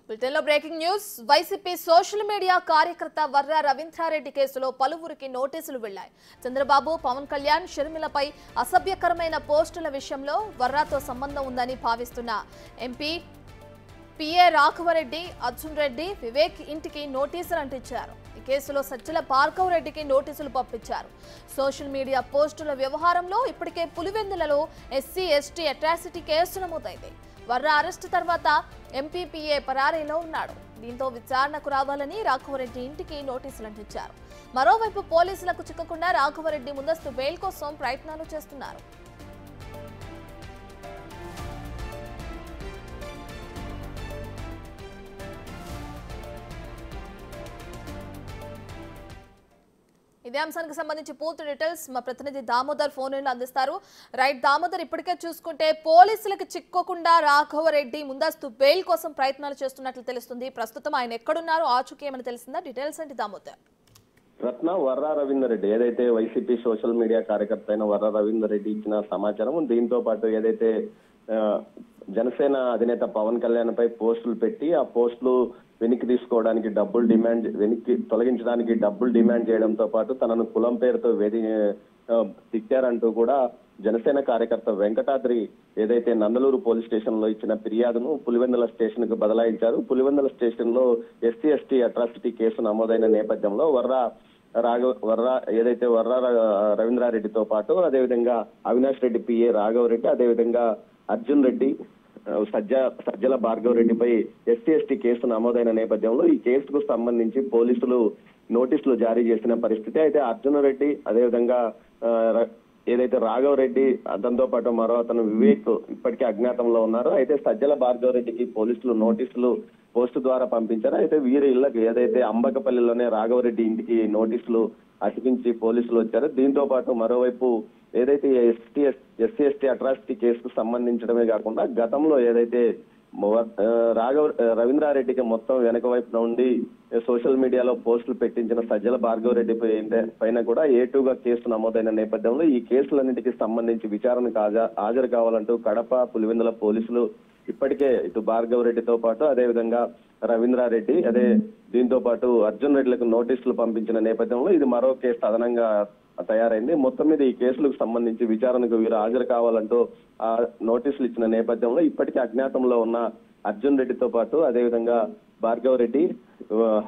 బ్రిటన్లో breaking news. YCP social media కార్యకర్త వర్రా రవీంద్రారెడ్డి కేసులో పలువురికి నోటీసులు వెళ్లాయి. చంద్రబాబు, పవన్ కళ్యాణ్, షర్మిలపై అసభ్యకరమైన పోస్టుల విషయంలో వర్రాతో సంబంధం ఉందని భావిస్తున్న ఎంపీ పిఏ రాఘవరెడ్డి, అర్జున్ రెడ్డి, వివేక్ ఇంటికి నోటీసులు అంటించారు. ఈ కేసులో సజ్జల భార్గవ్ రెడ్డికి నోటీసులు పంపించారు. సోషల్ మీడియా పోస్టుల వ్యవహారంలో ఇప్పటికే పులివెందులలో SC/ST అట్రాసిటీ కేసు నమోదైంది. వర్రా అరెస్టు తర్వాత ఎంపీపీఏ పరారీలో ఉన్నాడు. దీంతో విచారణకు రావాలని రాఘవరెడ్డి ఇంటికి నోటీసులు అంటించారు. మరోవైపు పోలీసులకు చిక్కకుండా రాఘవరెడ్డి ముందస్తు బెయిల్ కోసం ప్రయత్నాలు చేస్తున్నారు. ఇదే అంశానికి సంబంధించి పూర్తి డీటెయిల్స్ మా ప్రతినిధి దామోదర్ ఫోన్ లైన్లో అందిస్తారు. రైట్ దామోదర్, ఇప్పటికే చూసుకుంటే పోలీసులకు చిక్కకుండా రాఘవరెడ్డి ముందస్తు బెయిల్ కోసం ప్రయత్నాలు చేస్తున్నట్లు తెలుస్తుంది. ప్రస్తుతం ఆయన ఎక్కడున్నారు, ఆచూకీ ఏమని తెలిసిందా? డీటెయిల్స్ ఏంటి దామోదర్? రత్న వర్రా రవీందర్ రెడ్డి ఏదైతే వైసీపీ సోషల్ మీడియా కార్యకర్త అయిన వర్రా రవీందర్ రెడ్డి ఇచ్చిన సమాచారం, దీంతో పాటు ఏదైతే జనసేన అధినేత పవన్ కళ్యాణ్ పై పోస్టులు పెట్టి ఆ పోస్టులు వెనక్కి తీసుకోవడానికి వెనక్కి తొలగించడానికి డబ్బులు డిమాండ్ చేయడంతో పాటు తనను కులం పేరుతో తిట్టారంటూ కూడా జనసేన కార్యకర్త వెంకటాద్రి ఏదైతే నందలూరు పోలీస్ స్టేషన్ లో ఇచ్చిన ఫిర్యాదును పులివెందుల స్టేషన్ కు బదలాయించారు. పులివెందుల స్టేషన్ లో SC/ST అట్రాసిటీ కేసు నమోదైన నేపథ్యంలో వర్రా రవీంద్రారెడ్డితో పాటు అదేవిధంగా అవినాష్ రెడ్డి, పిఏ రాఘవరెడ్డి, అదేవిధంగా అర్జున్ రెడ్డి, సజ్జల భార్గవ్ రెడ్డిపై SC/ST కేసు నమోదైన నేపథ్యంలో ఈ కేసుకు సంబంధించి పోలీసులు నోటీసులు జారీ చేసిన పరిస్థితి. అయితే అర్జున్ రెడ్డి, అదేవిధంగా ఏదైతే రాఘవ్ రెడ్డి, అతనితో పాటు మరో అతను వివేక్ ఇప్పటికే అజ్ఞాతంలో ఉన్నారు. అయితే సజ్జల భార్గవ్ రెడ్డికి పోలీసులు నోటీసులు పోస్టు ద్వారా పంపించారు. అయితే వీరి ఇళ్లకు ఏదైతే అంబకపల్లిలోనే రాఘవరెడ్డి ఇంటికి నోటీసులు అతికించి పోలీసులు వచ్చారు. దీంతో పాటు మరోవైపు ఏదైతే SC/ST అట్రాసిటీ కేసుకు సంబంధించడమే కాకుండా గతంలో ఏదైతే రవీంద్రారెడ్డికి మొత్తం వెనక వైపున ఉండి సోషల్ మీడియాలో పోస్టులు పెట్టించిన సజ్జల భార్గవ్ రెడ్డి పైన కూడా A2గా కేసు నమోదైన నేపథ్యంలో ఈ కేసులన్నింటికి సంబంధించి విచారణకు హాజరు కావాలంటూ కడప, పులివెందుల పోలీసులు ఇప్పటికే ఇటు భార్గవ్ రెడ్డితో పాటు అదేవిధంగా రవీంద్రారెడ్డి, దీంతో పాటు అర్జున్ రెడ్డిలకు నోటీసులు పంపించిన నేపథ్యంలో ఇది మరో కేసు అదనంగా తయారైంది. మొత్తం మీద ఈ కేసులకు సంబంధించి విచారణకు వీరు హాజరు కావాలంటూ ఆ నోటీసులు ఇచ్చిన నేపథ్యంలో ఇప్పటికీ అజ్ఞాతంలో ఉన్న అర్జున్ రెడ్డితో పాటు అదేవిధంగా భార్గవ్ రెడ్డి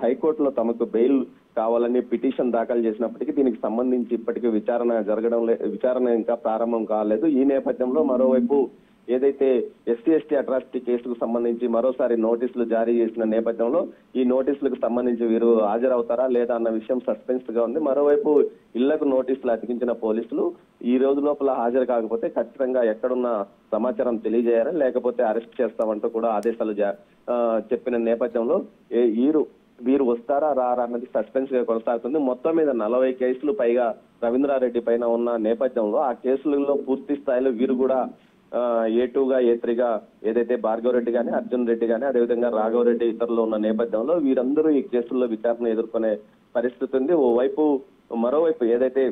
హైకోర్టులో తమకు బెయిల్ కావాలని పిటిషన్ దాఖలు చేసినప్పటికీ దీనికి సంబంధించి ఇప్పటికీ విచారణ ఇంకా ప్రారంభం కాలేదు. ఈ నేపథ్యంలో మరోవైపు ఏదైతే SC/ST అట్రాసిటీ కేసుకు సంబంధించి మరోసారి నోటీసులు జారీ చేసిన నేపథ్యంలో ఈ నోటీసులకు సంబంధించి వీరు హాజరవుతారా లేదా అన్న విషయం సస్పెన్స్ గా ఉంది. మరోవైపు ఇళ్లకు నోటీసులు అతికించిన పోలీసులు ఈ రోజు లోపల హాజరు కాకపోతే ఖచ్చితంగా ఎక్కడున్న సమాచారం తెలియజేయాలి, లేకపోతే అరెస్ట్ చేస్తామంటూ కూడా ఆదేశాలు చెప్పిన నేపథ్యంలో వీరు వస్తారా రారా అన్నది సస్పెన్స్ గా కొనసాగుతుంది. మొత్తం మీద 40 కేసులు పైగా రవీంద్రారెడ్డి పైన ఉన్న నేపథ్యంలో ఆ కేసులలో పూర్తి స్థాయిలో వీరు కూడా A2గా A3గా ఏదైతే భార్గవ్ రెడ్డి గాని, అర్జున్ రెడ్డి గాని, అదేవిధంగా రాఘవ్ రెడ్డి ఇతరులు ఉన్న నేపథ్యంలో వీరందరూ ఈ కేసుల్లో విచారణ ఎదుర్కొనే పరిస్థితి ఉంది. మరోవైపు ఏదైతే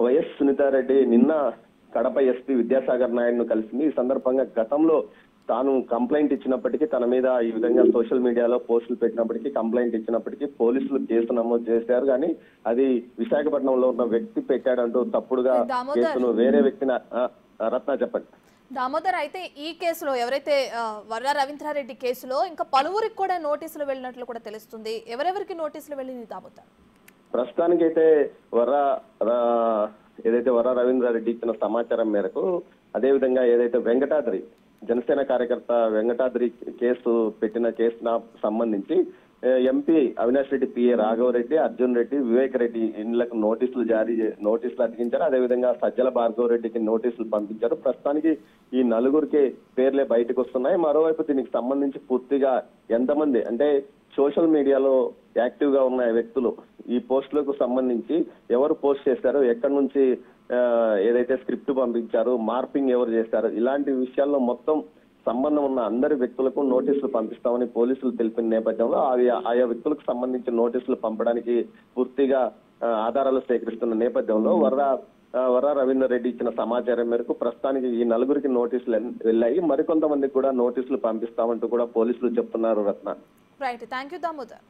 వైఎస్ సునీతారెడ్డి నిన్న కడప SP విద్యాసాగర్ నాయుడును కలిసింది. ఈ సందర్భంగా గతంలో తాను కంప్లైంట్ ఇచ్చినప్పటికీ తన మీద ఈ విధంగా సోషల్ మీడియాలో పోస్టులు పెట్టినప్పటికీ కంప్లైంట్ ఇచ్చినప్పటికీ పోలీసులు కేసు నమోదు చేశారు. కానీ అది విశాఖపట్నంలో ఉన్న వ్యక్తి పెట్టాడంటూ తప్పుడుగా కేసును వేరే వ్యక్తిని రత్న చెప్పండి. దామోదర్, అయితే ఈ కేసులో ఎవరైతే వర్రా రవీంద్రారెడ్డి కేసులో ఇంకా పలువురికి కూడా నోటీసులు వెళ్ళినట్లు కూడా తెలుస్తుంది. ఎవరెవరికి నోటీసులు వెళ్ళింది దామోదర్? ప్రస్తుతానికైతే ఏదైతే వర్రా రవీంద్రారెడ్డి ఇచ్చిన సమాచారం మేరకు అదేవిధంగా ఏదైతే వెంకటాద్రి జనసేన కార్యకర్త వెంకటాద్రి పెట్టిన కేసుకు సంబంధించి ఎంపీ అవినాష్ రెడ్డి, పిఏ రాఘవరెడ్డి, అర్జున్ రెడ్డి, వివేక్ రెడ్డి ఇళ్లకు నోటీసులు అతికించారు. అదేవిధంగా సజ్జల భార్గవ్ రెడ్డికి నోటీసులు పంపించారు. ప్రస్తుతానికి ఈ నలుగురికి పేర్లే బయటకు వస్తున్నాయి. మరోవైపు దీనికి సంబంధించి పూర్తిగా ఎంతమంది అంటే సోషల్ మీడియాలో యాక్టివ్ గా ఉన్న వ్యక్తులు ఈ పోస్టులకు సంబంధించి ఎవరు పోస్ట్ చేశారు, ఎక్కడి నుంచి ఏదైతే స్క్రిప్ట్ పంపించారు, మార్పింగ్ ఎవరు చేశారు, ఇలాంటి విషయాల్లో మొత్తం సంబంధం ఉన్న అందరి వ్యక్తులకు నోటీసులు పంపిస్తామని పోలీసులు తెలిపిన నేపథ్యంలో ఆయా వ్యక్తులకు సంబంధించిన నోటీసులు పంపడానికి పూర్తిగా ఆధారాలు సేకరిస్తున్న నేపథ్యంలో వర్రా వర్రా రవీందర్ రెడ్డి ఇచ్చిన సమాచారం మేరకు ప్రస్తుతానికి ఈ నలుగురికి నోటీసులు వెళ్ళాయి. మరికొంతమందికి కూడా నోటీసులు పంపిస్తామంటూ కూడా పోలీసులు చెప్తున్నారు. Ratna. Right, thank you Damodar.